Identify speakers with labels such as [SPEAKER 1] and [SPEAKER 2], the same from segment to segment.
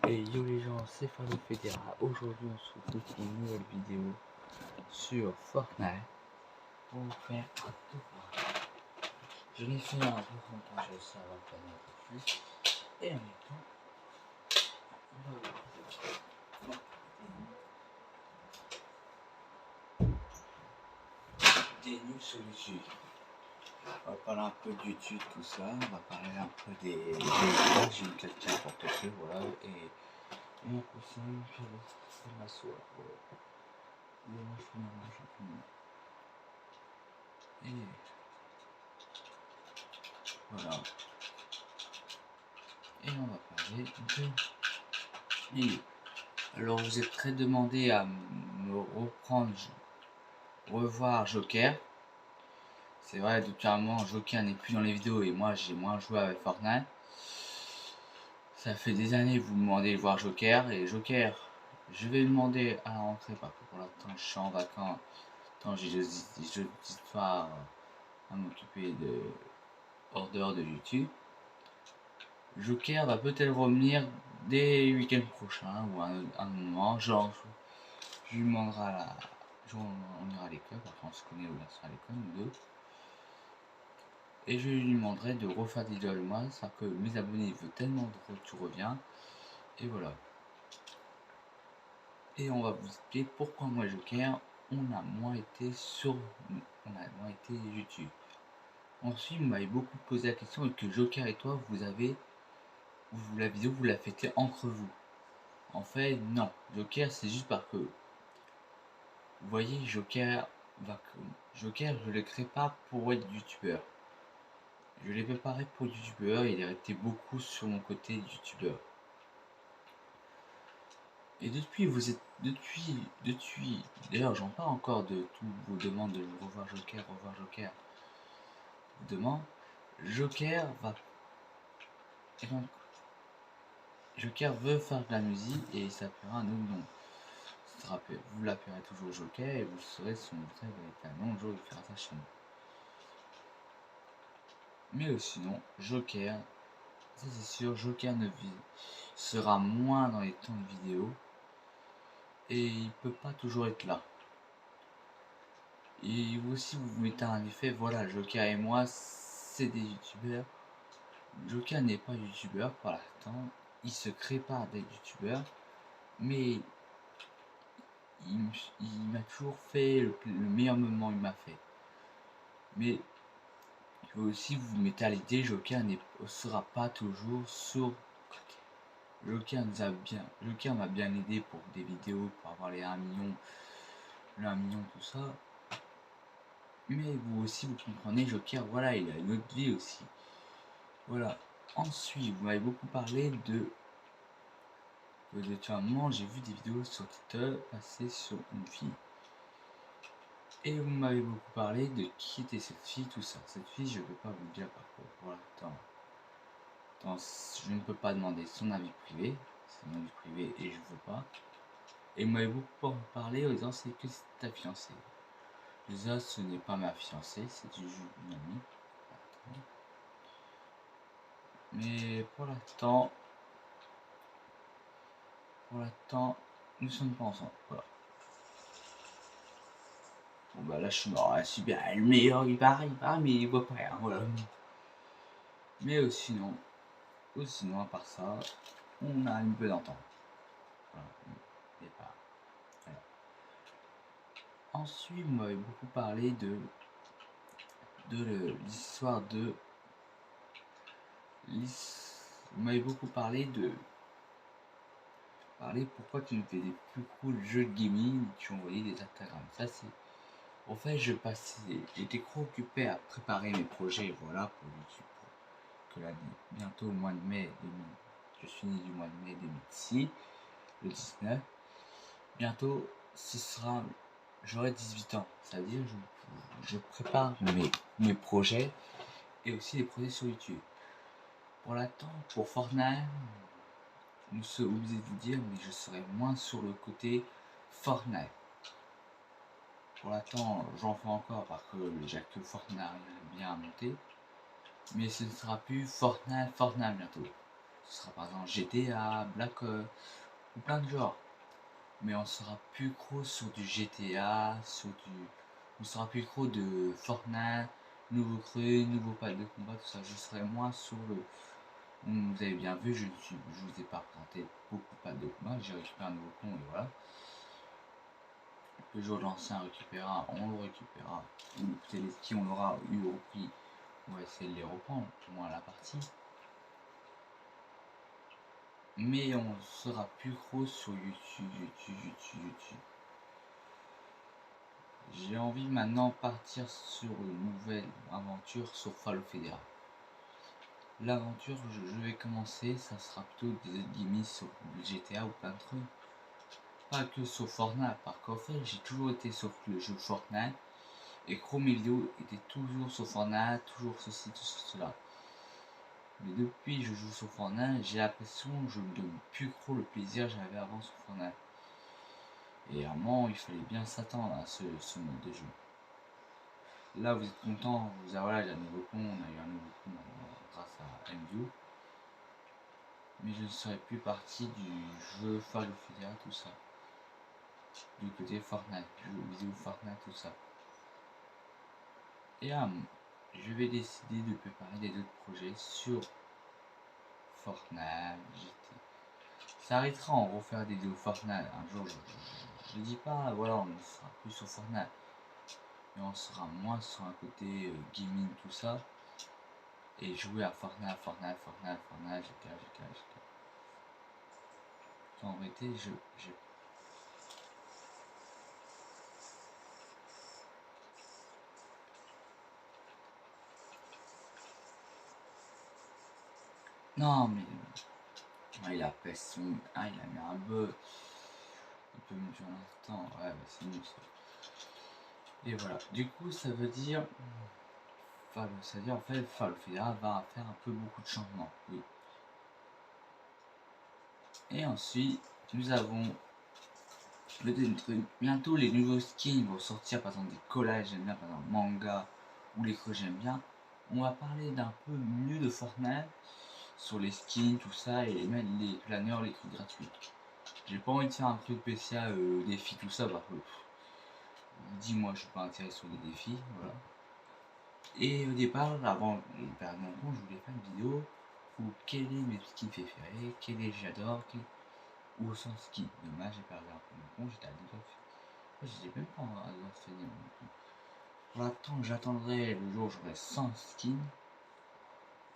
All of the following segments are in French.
[SPEAKER 1] Et yo les gens, c'est Fado Federa. Aujourd'hui on se retrouve pour une nouvelle vidéo sur Fortnite pour vous faire un tour. Je l'ai fait un pourcentage ça va planer un peu plus. Et en même temps, on va voir des news sur YouTube. On va parler un peu de YouTube, tout ça. On va parler un peu des j'ai eu quelqu'un pour te faire, voilà. Et un peu ça, c'est ma soie. Et moi je finis mon champignon. Et voilà. Et on va parler de milieu. Alors vous êtes très demandé à me revoir Joker. C'est vrai, depuis un moment Joker n'est plus dans les vidéos et moi j'ai moins joué avec Fortnite. Ça fait des années que vous me demandez de voir Joker et Joker, je vais demander à la rentrée parce que pour l'instant je suis en vacances. J'ai des jeux d'histoire à m'occuper de hors dehors de YouTube. Joker va peut-être revenir dès le week-end prochain ou un moment, genre je lui demanderai on ira à l'école, parce qu'on se connaît, on sera à l'école nous deux. Et je lui demanderai de refaire des vidéos avec moi, ça que mes abonnés veulent tellement que tu reviens. Et voilà. Et on va vous expliquer pourquoi moi Joker, on a moins été YouTube. Ensuite, vous m'avez beaucoup posé la question que Joker et toi, la vidéo, vous la faites entre vous. En fait, non. Joker, c'est juste parce que, vous voyez, Joker, je le crée pas pour être youtubeur. Je l'ai préparé pour youtubeur et il est resté beaucoup sur mon côté youtubeur. Et d'ailleurs, j'en parle encore de toutes vos demandes de revoir Joker. Vous demande, Joker va. Et donc, Joker veut faire de la musique et il s'appellera un autre nom. Vous l'appellerez toujours Joker et vous saurez son vrai nom. Un jour il fera sa chaîne. Mais sinon, Joker, ça c'est sûr, Joker sera moins dans les temps de vidéo et il peut pas toujours être là. Et aussi vous mettez un effet, voilà, Joker et moi c'est des youtubeurs. Joker n'est pas youtubeur pour l'instant, il se crée pas d'être youtubeur, mais il m'a toujours fait le meilleur moment il m'a fait. Mais il faut aussi vous mettez à l'idée, Joker ne sera pas toujours sur côté. Joker m'a bien aidé pour des vidéos, pour avoir les 1 million, tout ça. Mais vous aussi vous comprenez, Joker, voilà, il a une autre vie aussi. Voilà. Ensuite, vous m'avez beaucoup parlé de un moment, j'ai vu des vidéos sur Twitter passer sur une fille. Et vous m'avez beaucoup parlé de qui était cette fille, tout ça. Cette fille, je ne peux pas vous le dire par contre. Voilà, je ne peux pas demander son avis privé. C'est mon avis privé et je veux pas. Et vous m'avez beaucoup parlé en disant c'est que c'est ta fiancée. Déjà, ce n'est pas ma fiancée, c'est juste une amie. Mais pour l'instant, nous ne sommes pas ensemble. Voilà. Bon bah là je suis mort, super, le meilleur il part, mais il voit pas rien, voilà. Mais sinon à part ça, on a une peu d'entente. Voilà. Voilà. Ensuite, vous m'avez beaucoup parlé de l'histoire de... Vous m'avez beaucoup parlé pourquoi tu ne faisais plus beaucoup de jeux de gaming, tu envoyais des Instagram. Ça c'est... En fait, j'étais trop occupé à préparer mes projets, voilà, pour YouTube. Que bientôt au mois de mai, je suis né du mois de mai 2006, le 19. Bientôt, j'aurai 18 ans. C'est-à-dire, je prépare mes projets et aussi les projets sur YouTube. Pour l'instant, pour Fortnite, nous sommes obligés de vous dire, mais je serai moins sur le côté Fortnite. Pour l'instant, j'en fais encore parce que j'ai que Fortnite bien à monter. Mais ce ne sera plus Fortnite bientôt. Ce sera par exemple GTA, Black Ops ou plein de genres. Mais on sera plus gros sur du GTA, on sera plus gros de Fortnite, nouveau cru, nouveau pack de combat, tout ça. Je serai moins sur le. Vous avez bien vu, je vous ai pas présenté beaucoup de packs de combat, j'ai récupéré un nouveau con et voilà. Le jour de l'ancien récupérera, on le récupérera. Ou les skins on l'aura eu au prix. On va essayer de les reprendre, au moins la partie. Mais on sera plus gros sur YouTube. J'ai envie maintenant de partir sur une nouvelle aventure sur Fall Federa. L'aventure je vais commencer, ça sera plutôt des gimmicks sur GTA ou plein de trucs. Pas que sur Fortnite, parce qu'en fait j'ai toujours été sur le jeu Fortnite. Et Chrome mes vidéos étaient toujours sur Fortnite, toujours ceci, tout cela. Mais depuis que je joue sur Fortnite, j'ai l'impression que je me donne plus trop le plaisir que j'avais avant sur Fortnite. Et vraiment, il fallait bien s'attendre à ce mode de jeu. Là, vous êtes content, vous dites voilà, j'ai un nouveau con, on a eu un nouveau con grâce à MView. Mais je ne serai plus partie du jeu Fall of Federa, tout ça. Du côté Fortnite, jeu vidéo Fortnite, tout ça. Et je vais décider de préparer des autres projets sur Fortnite, GT. Ça arrêtera, on refaire des vidéos Fortnite. Un jour, je dis pas, voilà, on ne sera plus sur Fortnite. Mais on sera moins sur un côté gaming, tout ça. Et jouer à Fortnite, GTA. En vérité, j'ai. Non, mais. Il a fait son. Ah, il a mis un bug. Il peut me durer l'instant. Ouais, bah, c'est nul ça. Et voilà. Du coup, ça veut dire. Ça veut dire en fait, Fall Federa va faire un peu beaucoup de changements. Oui. Et ensuite, nous avons bientôt les nouveaux skins vont sortir, par exemple des collages, j'aime bien, par exemple manga ou les que j'aime bien. On va parler d'un peu mieux de Fortnite sur les skins, tout ça, et même les planeurs, les trucs gratuits. J'ai pas envie de faire un truc spécial, défi, tout ça, parce que dis-moi, je suis pas intéressé sur les défis, voilà. Et au départ, avant de perdre mon compte, je voulais faire une vidéo où quel est mes skins préférés, quel est j'adore, ou sans skin. Dommage, j'ai perdu un peu mon compte, j'étais à 2 heures. J'ai même pas à finir mon compte. Pour l'instant, j'attendrai le jour où j'aurai 100 skins,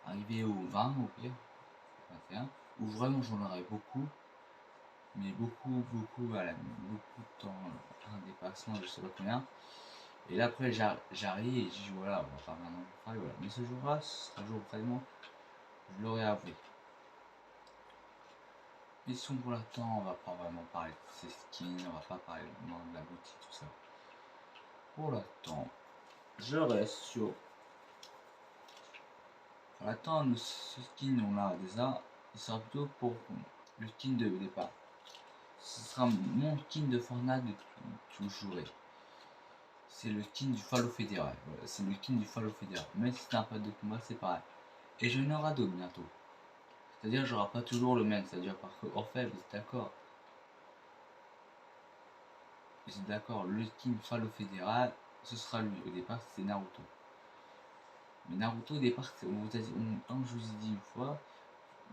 [SPEAKER 1] arriver au 20 au pire, 21, où vraiment j'en aurai beaucoup, mais beaucoup de temps, un dépassement, je sais pas combien. Et là après j'arrive et je dis voilà, on va pas maintenant le travail, voilà. Mais ce jour-là, ce sera un jour vraiment, je l'aurais avoué. Mais sinon pour l'instant, on va pas vraiment parler de ces skins, on va pas parler de la boutique, tout ça. Pour l'instant, je reste sur. Pour l'instant, ce skin on l'a déjà, il sera plutôt pour le skin de départ. Ce sera mon skin de Fortnite de toujours. C'est le skin du Fall of Federa. Voilà, c'est le skin du Fall of Federa. Même si c'est un pack de combat, c'est pareil. Et j'en aurai d'autres bientôt. C'est-à-dire que j'aurai pas toujours le même. C'est-à-dire parce que en fait, vous êtes d'accord. Vous êtes d'accord, le skin Fall of Federa, ce sera lui. Au départ, c'est Naruto. Mais Naruto au départ, comme je vous ai dit une fois,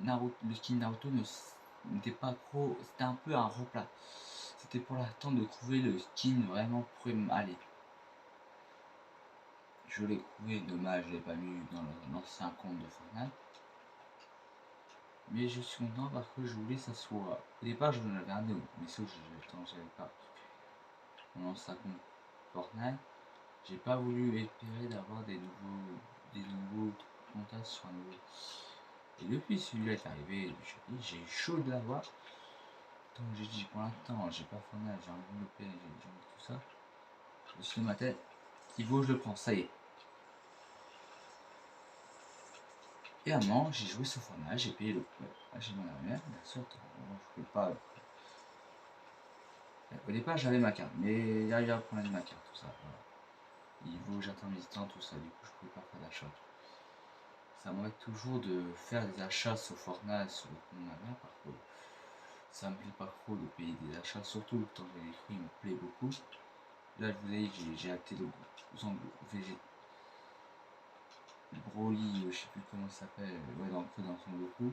[SPEAKER 1] le skin Naruto n'était pas trop. C'était un peu un replat. C'était pour l'instant de trouver le skin vraiment pour aller. Je l'ai trouvé, dommage, je l'ai pas mis dans l'ancien compte de Fortnite. Mais je suis content parce que je voulais que ça soit. Au départ, je voulais un autre, mais ça, j'avais pas. Mon ancien compte Fortnite, j'ai pas voulu espérer d'avoir des nouveaux contacts sur un nouveau. Et depuis celui-là est arrivé, j'ai eu chaud de l'avoir. Donc j'ai dit pour l'instant, j'ai pas Fortnite, j'ai envie de développer, j'ai envie de tout ça. Je suis dans ma tête, il faut que je le prends, ça y est. Et à un moment, j'ai joué sur Fortnite, j'ai payé le prix. J'ai demandé à ma mère, bien sûr, je ne peux pas. Au départ, j'avais ma carte, mais il y a eu un problème de ma carte, tout ça. Voilà. Il faut que j'attende mes temps, tout ça, du coup, je ne pouvais pas faire d'achat. ça m'arrête toujours de faire des achats sur Fortnite, sur le compte de ma mère, parce que ça me plaît pas trop de payer des achats, surtout le temps que j'ai écrit, il me plaît beaucoup. Là, je vous ai dit, j'ai acheté le Broly, je sais plus comment ça s'appelle, ouais, dans son Goku.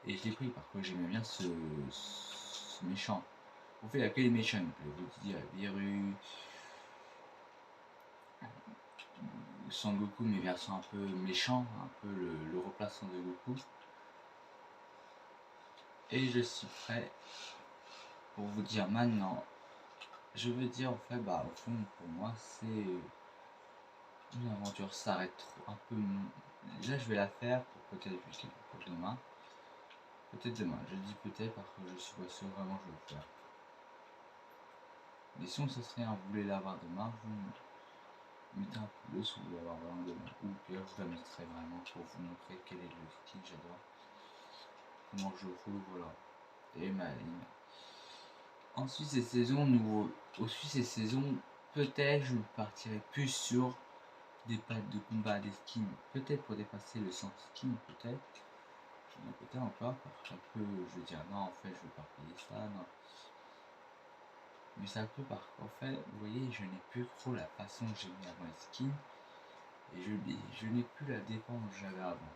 [SPEAKER 1] Et je l'ai pris parce que j'aimais bien ce méchant. En fait, il n'y a que les méchants, je vous dire, Virus, Son Goku, mais version un peu méchant, un peu le remplaçant de Goku. Et je suis prêt pour vous dire maintenant. Je veux dire, en fait, bah, au fond, pour moi, c'est une aventure s'arrête un peu. Là, je vais la faire pour peut-être pour demain. Peut-être demain, je dis peut-être parce que je suis pas sûr vraiment que je vais le faire. Mais si on se serait un, vous voulez l'avoir demain, vous mettez un pouce bleu si vous voulez l'avoir vraiment demain. Ou pire, je la mettrai vraiment pour vous montrer quel est le skin que j'adore. Comment je roule, voilà. Et ma ligne. Ensuite, ces saisons, ces saisons, peut-être je partirai plus sur des pattes de combat, des skins. Peut-être pour dépasser le 100 skin, peut-être. J'en ai peut-être encore, parce qu'un peu, je veux dire, non, en fait, je veux pas payer ça, non. Mais ça peut parce qu'en fait, vous voyez, je n'ai plus trop la façon que j'aimais avant les skins. Et je n'ai plus la dépense que j'avais avant.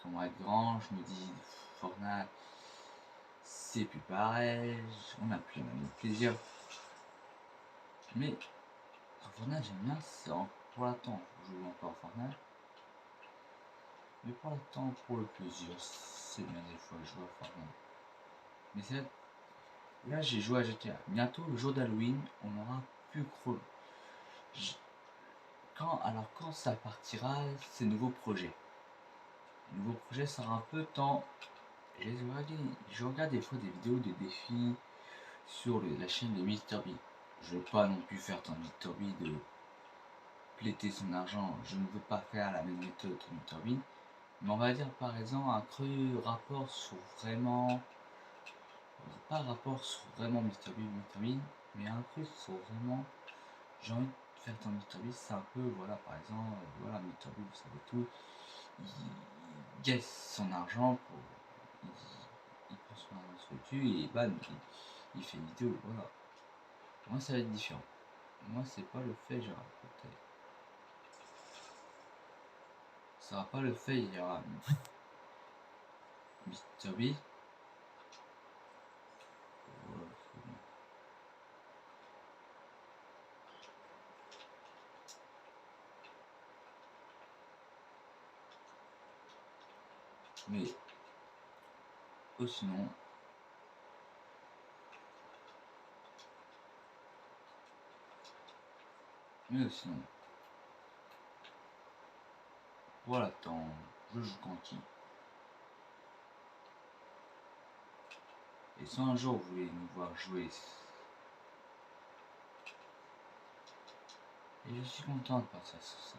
[SPEAKER 1] Comment être grand, je me dis, Fortnite, c'est plus pareil, on n'a plus le même plaisir. Mais Fortnite, j'aime bien, c'est pour l'attente, je joue encore Fortnite. Mais pour l'attente, pour le plaisir, c'est bien des fois jouer à Fortnite. Mais c'est là, j'ai joué à GTA. Bientôt, le jour d'Halloween, on aura plus trop. Quand ça partira, ces nouveaux projets. Les nouveaux projets sera un peu temps. Je regarde des fois des vidéos de défis sur la chaîne de MrBeast. Je veux pas non plus faire tant MrBeast de pléter son argent. Je ne veux pas faire la même méthode que MrBeast. Mais on va dire par exemple un creux rapport sur vraiment. Pas rapport sur vraiment MrBeast, mais un creux sur vraiment. J'ai envie de faire ton MrBeast, c'est un peu, voilà, par exemple, voilà, MrBeast, vous savez tout. Il gagne son argent pour. Il prend son argent sur YouTube et bam, il fait une vidéo, voilà. Moi, ça va être différent. Moi, c'est pas le fait, j'ai raconté. Ça sera pas le fait, il y aura MrBeast. Mais sinon, voilà, je joue tranquille. Et si un jour vous voulez nous voir jouer, et je suis content de partir sur ça.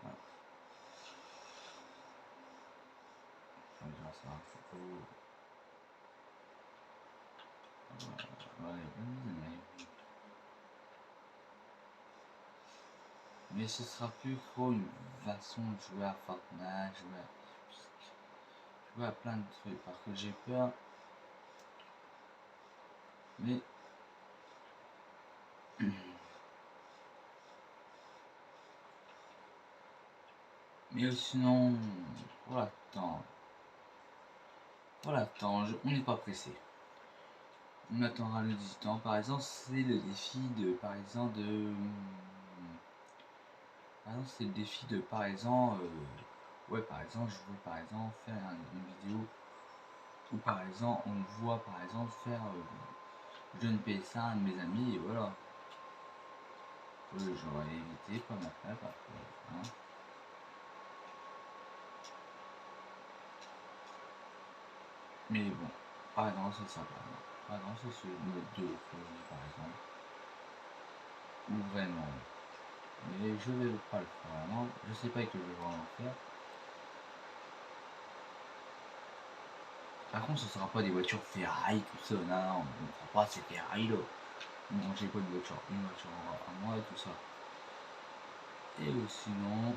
[SPEAKER 1] Voilà. On verra ça un peu. Mais ce sera plus trop une façon de jouer à Fortnite, jouer à plein de trucs, parce que j'ai peur. Mais sinon, voilà, on n'est pas pressé. On attendra le 18 ans. Par exemple, c'est le défi de, par exemple, c'est le défi de, par exemple, ouais, par exemple, je veux, par exemple, faire une vidéo où, par exemple, on voit, par exemple, faire, je ne paye ça à un de mes amis, et voilà. J'aurais évité, pas ma frère, hein. Mais bon, par exemple, c'est ça, par exemple, c'est ce mode 2, par exemple, ou vraiment. Mais je vais pas le faire vraiment, je sais pas que je vais vraiment faire. Par contre, ce sera pas des voitures Ferrari, tout ça, non, on ne prend pas ces Ferrari là. Bon, j'ai pas une voiture à moi et tout ça. Et sinon,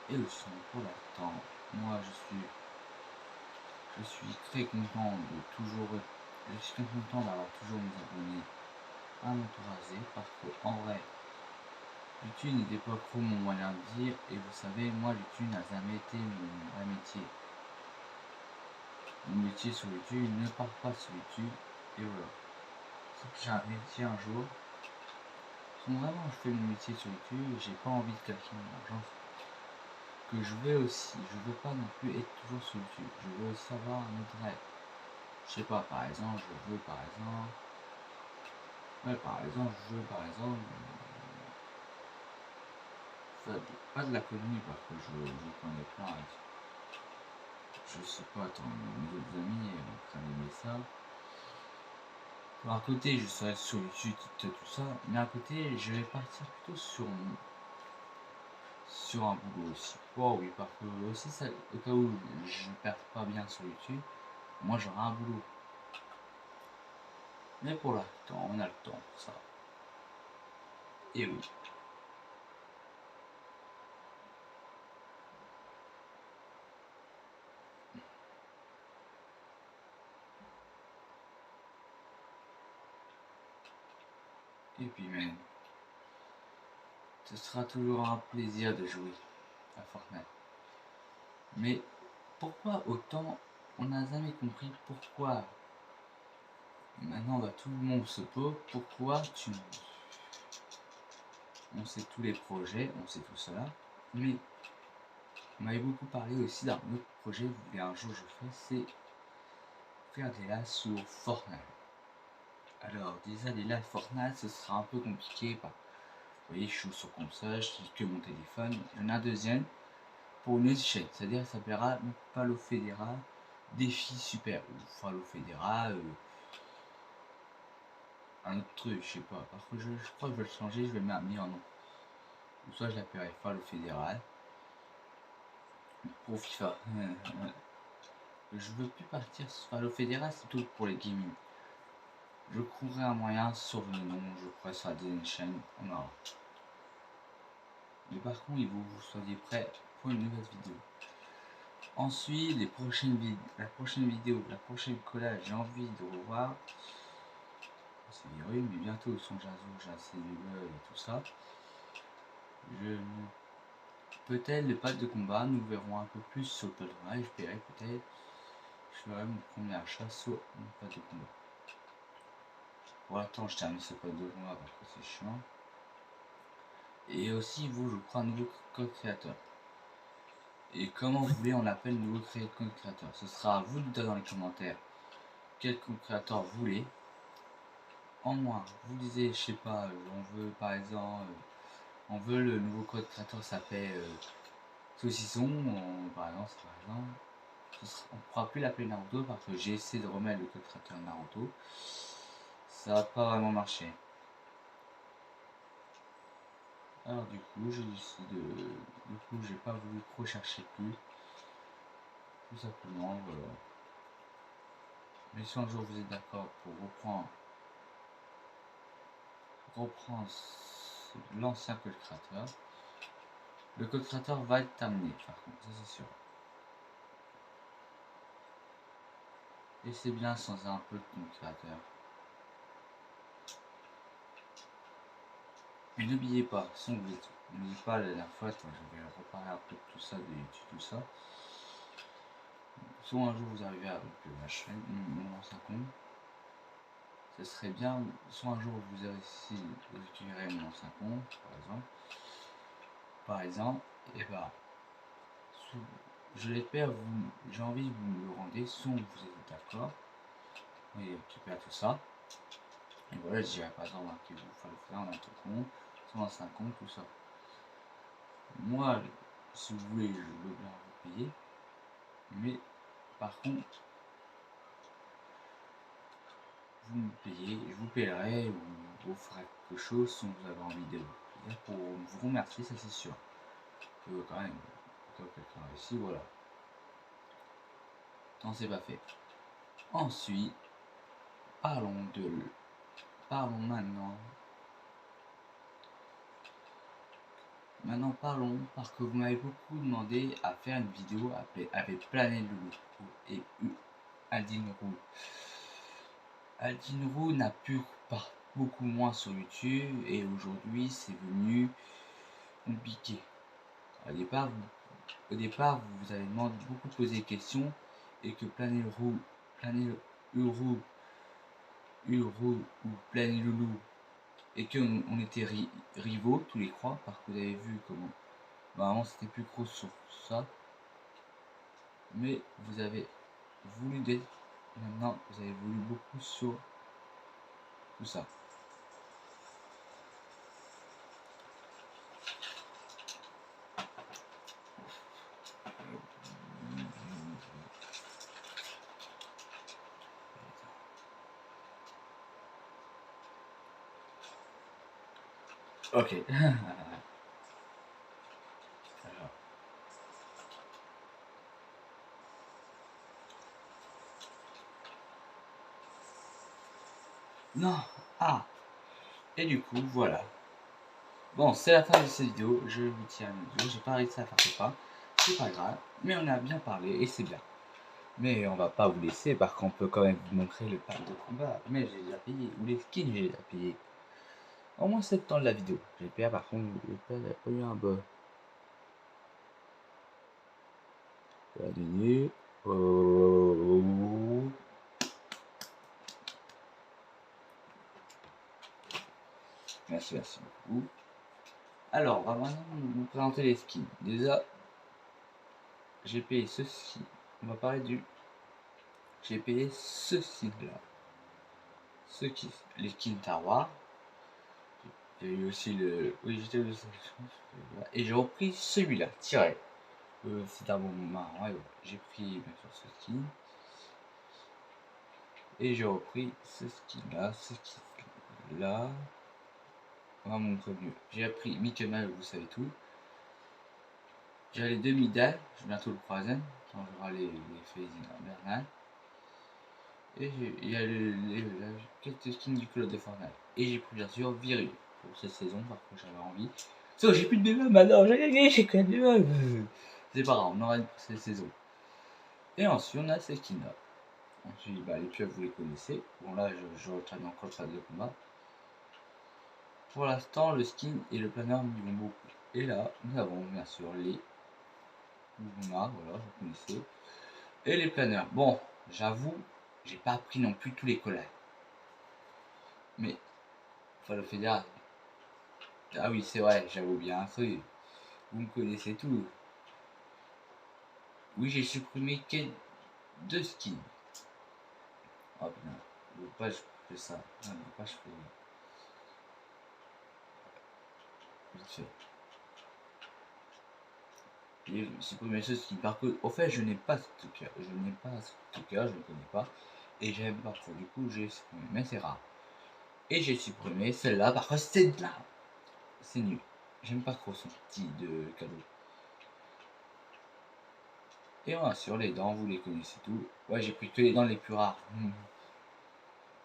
[SPEAKER 1] pour l'instant, moi je suis très content de toujours, je suis très content d'avoir toujours mes abonnés à m'encourager parce que en vrai, YouTube n'était pas trop mon moyen de dire et vous savez, moi YouTube n'a jamais été mon vrai métier. Mon métier sur YouTube ne part pas sur YouTube et voilà. Si j'ai un métier un jour, si vraiment je fais mon métier sur YouTube, j'ai pas envie de calculer mon argent. Que je veux aussi, je veux pas non plus être toujours sur YouTube. Je veux aussi avoir un autre rêve. Je sais pas, par exemple, je veux par exemple. Ouais, par exemple, je veux par exemple. Pas de la colonie parce que je connais plein. Je sais pas, attends, mes autres amis ont très aimé ça. Alors, à côté, je serai sur YouTube, tout ça, mais à côté, je vais partir plutôt sur un boulot aussi. Oh oui, parce que aussi, ça, au cas où je ne perds pas bien sur YouTube, moi j'aurai un boulot. Mais pour l'instant, on a le temps pour ça. Et oui. Et puis même, ce sera toujours un plaisir de jouer à Fortnite. Mais pourquoi autant, on n'a jamais compris pourquoi. Maintenant, bah, tout le monde se pose, pourquoi tu... On sait tous les projets, on sait tout cela, mais on m'avait beaucoup parlé aussi d'un autre projet que un jour je ferai, c'est faire des lives sur Fortnite. Alors, déjà les lives Fortnite, ce sera un peu compliqué. Vous voyez, je joue sur console, je n'ai que mon téléphone. Il y en a un deuxième pour une autre chaîne, c'est-à-dire ça s'appellera Palo Federa Défi Super ou Palo Federa, un autre truc, je sais pas. Par contre, je crois que je vais le changer, je vais mettre un meilleur nom. Ou soit je l'appellerai Palo Fédéral pour FIFA. Je veux plus partir sur Palo Fédéral, c'est tout pour les gaming. Je trouverai un moyen sur le nom, je crois, sur la deuxième chaîne. On aura. Mais par contre, il faut que vous soyez prêts pour une nouvelle vidéo. Ensuite, la prochaine vidéo, la prochaine collage, j'ai envie de revoir. C'est viré, mais bientôt son Jazo, j'ai assez de gueule et tout ça. Peut-être le pack de combat, nous verrons un peu plus sur le patronnage. Je paierai peut-être. Je ferai mon premier achat sur mon pack de combat. Pour l'instant, je termine ce pack de combat parce que c'est chiant. Et aussi, vous, je prends un nouveau code créateur. Et comment vous voulez, on appelle le nouveau code créateur. Ce sera à vous de dire dans les commentaires quel code créateur vous voulez. En moins, vous disiez, je sais pas, on veut par exemple, on veut le nouveau code créateur s'appelle saucisson, par exemple, on ne pourra plus l'appeler Naruto parce que j'ai essayé de remettre le code créateur Naruto. Ça n'a pas vraiment marché. Alors du coup, j'ai décidé de... Du coup, j'ai pas voulu trop chercher plus. Tout simplement, voilà. Mais si un jour vous êtes d'accord pour reprendre l'ancien code créateur, le code créateur va être terminé par contre, ça c'est sûr. Et c'est bien sans un peu de code créateur. Mais n'oubliez pas, si vous êtes, n'oubliez pas la dernière fois, je vais reparler un peu de tout ça, de YouTube, tout ça. Soit un jour vous arrivez avec ma chaîne, mon ancien compte, ce serait bien, soit un jour vous récupérez mon ancien compte, par exemple, et bah, je l'espère, j'ai envie que vous me le rendez, soit vous êtes d'accord, et récupérer tout ça, et voilà, je dirais par exemple que vous fallait faire un autre compte, son ancien compte, tout ça. Moi, si vous voulez, je veux bien vous payer, mais par contre, vous me payez, je vous paierai ou vous ferez quelque chose si vous avez envie de vous payer pour vous remercier, ça c'est sûr. Quand même, quelqu'un ici, voilà. Non, c'est pas fait. Ensuite, parlons de parlons maintenant. Maintenant parlons parce que vous m'avez beaucoup demandé à faire une vidéo avec Planète Loulou et Aldine Roux. Aldine Roux n'a pu pas beaucoup moins sur YouTube et aujourd'hui c'est venu compliqué. Au départ vous avez beaucoup posé des questions et que Planète Roux ou Planète Loulou et qu'on était rivaux tous les trois parce que vous avez vu comment avant c'était plus gros sur ça, mais vous avez voulu maintenant vous avez voulu beaucoup sur tout ça. Ok. Alors. Non. Ah. Et du coup, voilà. Bon, c'est la fin de cette vidéo. Je vous tiens à dire, j'ai pas réussi à faire ce pas. C'est pas grave. Mais on a bien parlé et c'est bien. Mais on va pas vous laisser parce qu'on peut quand même vous montrer le pack de combat. Mais j'ai déjà payé. Ou les skins, j'ai déjà payé. Au moins 7 temps de la vidéo. J'ai payé par contre, j'ai pas eu un bug. Gagner. Merci beaucoup. Alors, on va maintenant vous présenter les skins. Déjà, j'ai payé ce skin. On va parler du. J'ai payé ce skin là. Les skins Tarwar. J'ai eu aussi le. Oui, j'étais aussi. Et j'ai repris celui-là, tiré. C'est un bon marrant. Ouais, j'ai pris bien sûr ce skin. Et j'ai repris ce skin là, on va montrer mieux. J'ai pris Mickey Mouse, vous savez tout. J'ai les deux médailles, j'ai bientôt le troisième, quand j'aurai les Phasing Bernal. Et il y a quelques skins du Call de Fortnite. Et j'ai pris bien sûr Viril pour cette saison, parce que j'avais envie. So, j'ai plus de bébé maintenant, j'ai gagné, j'ai quand même des bébés. C'est pas grave, on aura une pour cette saison. Et ensuite on a ces skins là. Ensuite, bah, les pieuvres vous les connaissez. Bon là je retraîne encore le trade de combat. Pour l'instant, le skin et le planeur m'y vont beaucoup. Et là, nous avons bien sûr les Mouvements, voilà, vous connaissez. Et les planeurs. Bon, j'avoue, j'ai pas pris non plus tous les collages. Mais, faut le faire. Ah oui, c'est vrai, j'avoue bien un truc. Vous me connaissez tout. Oui, j'ai supprimé que 2 skins. Oh putain, le page je fais ça. Non, le page je fais. Vite fait. J'ai supprimé ce skin. Par contre, au fait, je n'ai pas Stucker. Je n'ai pas Stucker, je ne connais pas. Et j'aime pas trop. Du coup, j'ai supprimé. Mais c'est rare. Et j'ai supprimé celle-là. Par contre, c'est de là. C'est nul. J'aime pas trop son petit de cadeau. Et voilà, sur les dents, vous les connaissez tout. Ouais, j'ai pris que les dents les plus rares.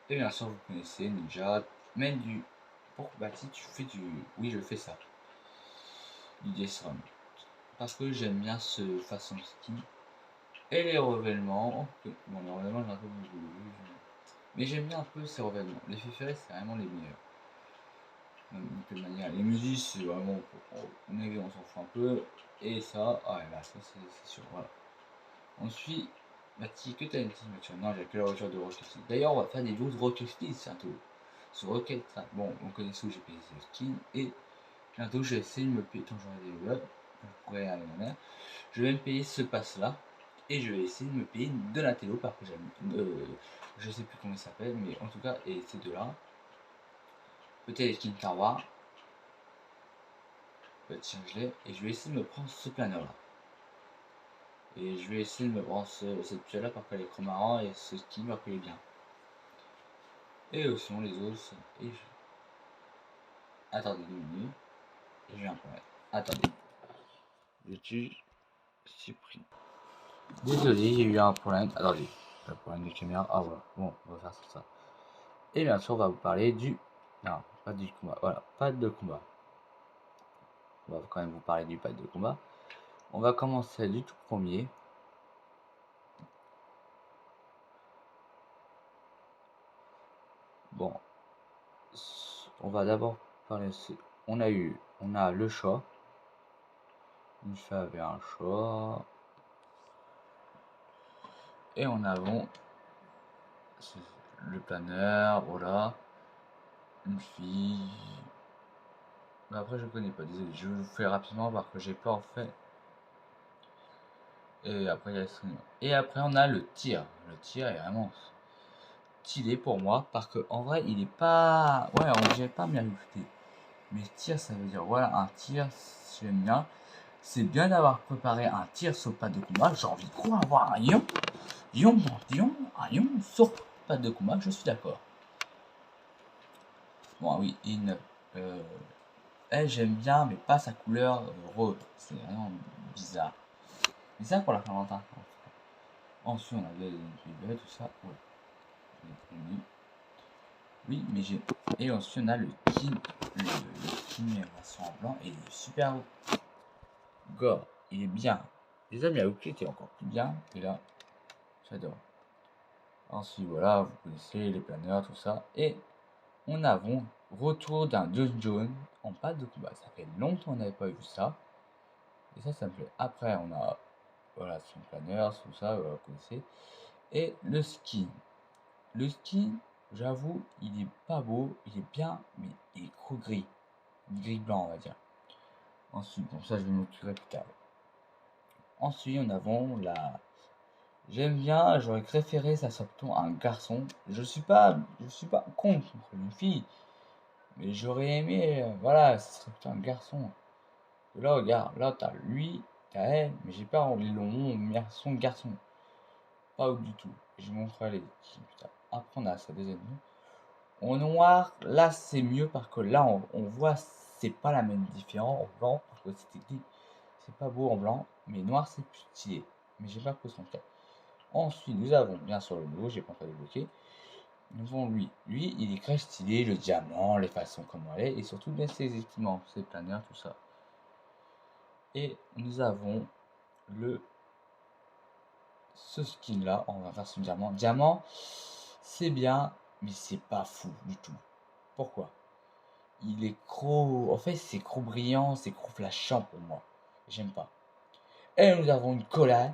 [SPEAKER 1] Et bien sûr, vous connaissez Ninja. Même du. Pour Bati, tu fais du. Oui, je fais ça. Du Desron. Parce que j'aime bien ce façon skin. Et les revêtements. Bon, les revêtements, j'ai un peu beaucoup. Mais j'aime bien un peu ces revêtements. Les féférés, c'est vraiment les meilleurs. De toute manière, les musiques, c'est vraiment. On s'en fout un peu. Et ça, ah ouais, là, ça, c'est sûr. Voilà. Ensuite, Mathis, que t'as une petite voiture? Non, j'ai que la voiture de Rocket League. D'ailleurs, on va faire des vidéos de Rocket League bientôt. Sur Rocket League. Bon, on connaît où j'ai payé ce skin. Et bientôt, je vais essayer de me payer. Quand j'aurai des webs, je pourrais aller ma mère. Je vais me payer ce pass-là. Et je vais essayer de me payer une Donatello. Parce que j'aime. Je sais plus comment il s'appelle. Mais en tout cas, et ces deux-là. Peut-être les skins Tarwar. Tiens, je l'ai. Et je vais essayer de me prendre ce planeur-là. Et je vais essayer de me prendre cette pièce là parce qu'elle est trop marrant et ce skin va coller bien. Et sinon les autres. Et je... Attendez 2 minutes. Et j'ai un problème. Attendez. Je tue. Supprime. Désolé, j'ai eu un problème. Attendez. Le problème de caméra. Ah voilà. Bon, on va faire ça. Et bien sûr, on va vous parler du... Non, pas du combat. Voilà, pas de combat. On va quand même vous parler du pad de combat. On va commencer du tout premier. Bon, on va d'abord parler... On a le chat. Une fée avait un chat. Et en avant, le planeur, voilà. Une fille. Mais après, je connais pas, désolé. Je vous fais rapidement parce que j'ai pas en fait. Et après, il y a et après, on a le tir. Le tir est vraiment stylé pour moi parce que en vrai, il est pas. Ouais, on dirait pas bien écouté. Mais tir, ça veut dire voilà, un tir, j'aime bien. C'est bien d'avoir préparé un tir sur pas de combat. J'ai envie de quoi avoir un lion, un lion sur pas de combat. Je suis d'accord. Bon, oui, j'aime bien, mais pas sa couleur rose. C'est vraiment bizarre. Mais ça pour la Saint-Valentin. Ensuite, on a tout ça. Ouais. Oui, mais j'ai. Et ensuite, on a le king. Le king version en blanc. Et il est super gore. Il est bien. Les amis, ok, était encore plus bien. Et là, j'adore. Ensuite, voilà, vous connaissez les planeurs, tout ça. Et on a retour d'un dungeon en pas de combat. Ça fait longtemps qu'on n'avait pas vu ça. Et ça me plaît. Après, on a voilà, son planeur, tout ça, vous connaissez. Et le skin. Le skin, j'avoue, il est pas beau, il est bien, mais il est trop gris. Gris blanc, on va dire. Ensuite, bon, ça, je vais m'occuper plus tard. Ensuite, on avons la. J'aime bien, j'aurais préféré ça soit plutôt un garçon. Je suis pas contre une fille, mais j'aurais aimé, voilà, ce serait plutôt un garçon. Là, regarde, là, t'as lui, t'as elle, mais j'ai pas envie son garçon. Pas du tout. Je vous montrerai les putain. Après, on a sa deuxième vue. En noir, là, c'est mieux parce que là, on voit, c'est pas la même différence en blanc. Parce que c'est pas beau en blanc, mais noir, c'est plus stylé. Mais j'ai pas pris son cas. Ensuite, nous avons bien sûr le logo, j'ai pas encore débloqué. Nous avons lui. Lui, il est très stylé, le diamant, les façons comment elle est, et surtout bien ses équipements, ses planeurs, tout ça. Et nous avons ce skin là, on va faire ce diamant. Diamant, c'est bien, mais c'est pas fou du tout. Pourquoi? Il est trop. En fait, c'est trop brillant, c'est trop flashant pour moi. J'aime pas. Et nous avons une collab.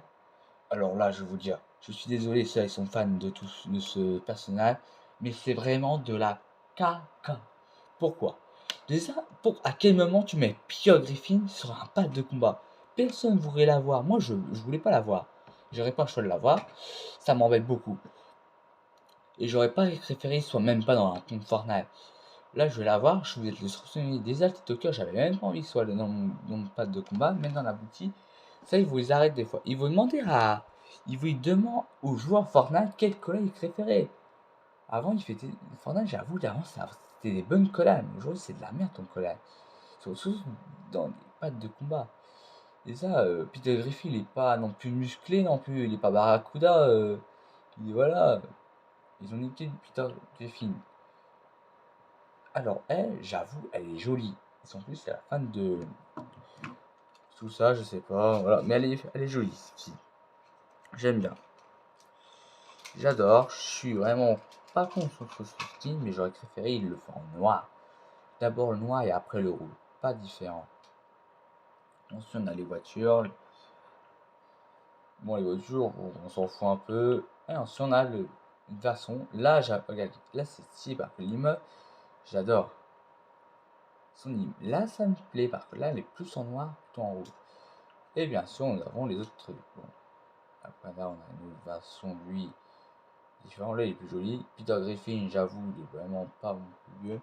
[SPEAKER 1] Alors là, je vais vous dire, je suis désolé si ils sont fans de ce personnage, mais c'est vraiment de la caca. Pourquoi? Déjà, à quel moment tu mets Pierre Griffin sur un pad de combat? Personne ne voudrait la voir. Moi, je voulais pas la voir. J'aurais pas le choix de la voir. Ça m'embête beaucoup. Et j'aurais pas préféré qu'il soit même pas dans un compte Fortnite. Là, je vais la voir. Je vais le soupçonner des TikTokers. J'avais même pas envie qu'il soit dans mon pad de combat, même dans la boutique. Ça, ils vous les arrêtent des fois. Ils vont demander aux joueurs Fortnite quel collab ils préféraient. Avant, il faisait Fortnite, j'avoue, avant, c'était des bonnes collabs. Mais aujourd'hui, c'est de la merde ton collab. Surtout dans les pads de combat. Et ça, Peter Griffin, il est pas non plus musclé, non plus. Il est pas Barracuda. Voilà. Ils ont niqué Peter Griffin. Alors, elle, j'avoue, elle est jolie. Ils sont plus, la fan de tout ça, je sais pas. Voilà. Mais elle est jolie, cette fille. J'aime bien. J'adore. Je suis vraiment pas contre ce style, mais j'aurais préféré il le fait en noir. D'abord le noir et après le rouge. Pas différent. Ensuite, on a les voitures. Bon, les voitures, on s'en fout un peu. Et ensuite, on a le garçon. Là, regarde, là, c'est stylé parce que l'immeuble, j'adore. Là, ça me plaît parce que là, elle est plus en noir, plutôt en rouge. Et bien sûr, nous avons les autres trucs. Bon. Après, là, on a une version, lui, différent. Là, il est plus joli. Peter Griffin, j'avoue, il est vraiment pas mon plus vieux.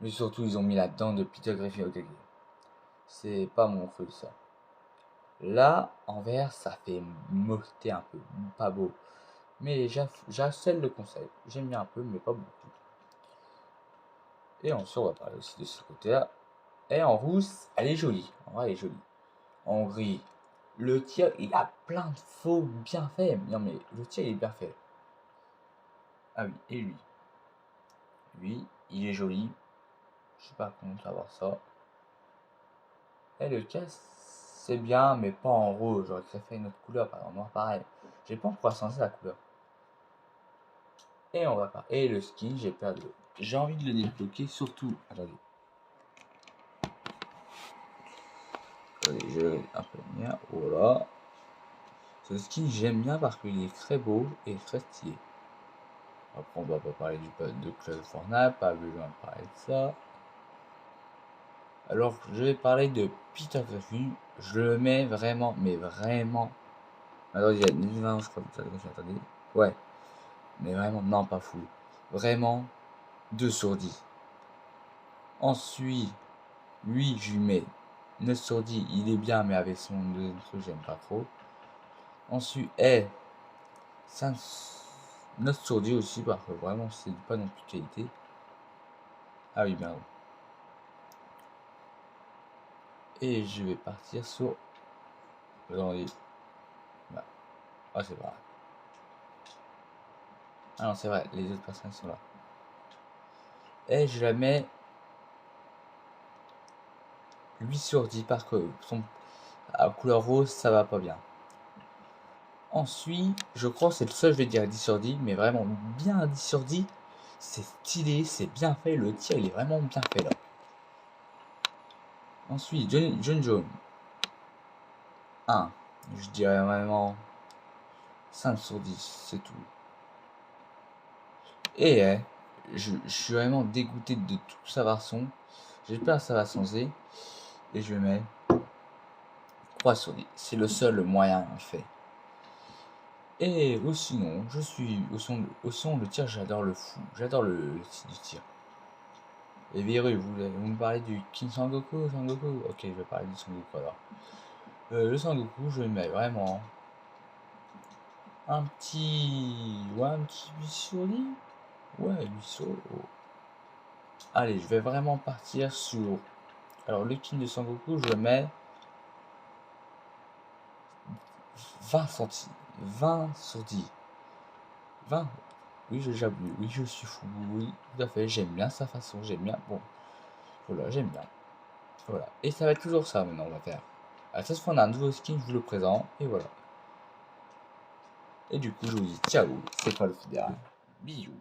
[SPEAKER 1] Mais surtout, ils ont mis la dent de Peter Griffin au cahier. C'est pas mon truc, ça. Là, en vert, ça fait mocheté un peu. Pas beau. Mais j'accède le concept. J'aime bien un peu, mais pas beaucoup. Et ensuite, on va parler aussi de ce côté-là. Et en rousse, elle est jolie. En vrai, elle est jolie. En gris, le tir, il a plein de faux bien faits. Non, mais le tir, il est bien fait. Ah oui, et lui. Oui, il est joli. Je suis pas contre d'avoir ça. Et le casque, c'est bien, mais pas en rouge. J'aurais préféré une autre couleur, par exemple, noir, pareil. J'ai pas pourquoi changer la couleur. Et on va pas. Et le skin, j'ai perdu. J'ai envie de le débloquer, surtout. Attendez. Attendez, je vais un peu bien. Voilà. Ce skin, j'aime bien parce qu'il est très beau et très stylé. Après, on va pas parler de Club Fortnite, pas besoin de parler de ça. Alors, je vais parler de Peter Griffin. Je le mets vraiment, mais vraiment. Alors, il y a 1020, je crois, Peter Griffin, attendez. Ouais. Mais vraiment, non, pas fou. Vraiment, 2 sur 10. Ensuite, lui, je lui mets 9 sur 10. Il est bien, mais avec son deuxième truc, j'aime pas trop. Ensuite, 9 sur 10 aussi, parce que vraiment, c'est pas non plus de qualité. Ah oui, bien. Et je vais partir sur. Attendez. Bah. Ah, c'est vrai. Ah non, c'est vrai, les autres personnes sont là. Et je la mets 8 sur 10 parce que son à couleur rose, ça va pas bien. Ensuite, je crois que c'est le seul, je vais dire 10 sur 10, mais vraiment bien 10 sur 10. C'est stylé, c'est bien fait, le tir il est vraiment bien fait là. Ensuite, John. 1, je dirais vraiment 5 sur 10, c'est tout. Et je suis vraiment dégoûté de tout ça garçon. J'espère que ça va changer. Et je mets 3 sur 10. C'est le seul moyen en fait. Et sinon, je suis au son le tir, j'adore le fou. J'adore le style du tir. Et Viru, vous me parlez du King Sangoku. Ok, je vais parler du Sangoku alors. Le Sangoku, je mets vraiment un petit 8 sur 10. Ouais, 8 sur. Allez, je vais vraiment partir sur. Alors, le King de Sangoku, je le mets 20 centimes. 20 sur 10. 20. Oui, j'avoue. Oui, je suis fou. Oui, tout à fait. J'aime bien sa façon. J'aime bien. Bon, voilà, j'aime bien. Voilà. Et ça va être toujours ça maintenant, on va faire. À chaque fois, on a un nouveau skin, je vous le présente. Et voilà. Et du coup, je vous dis ciao. C'est pas le fédéral. Bisous.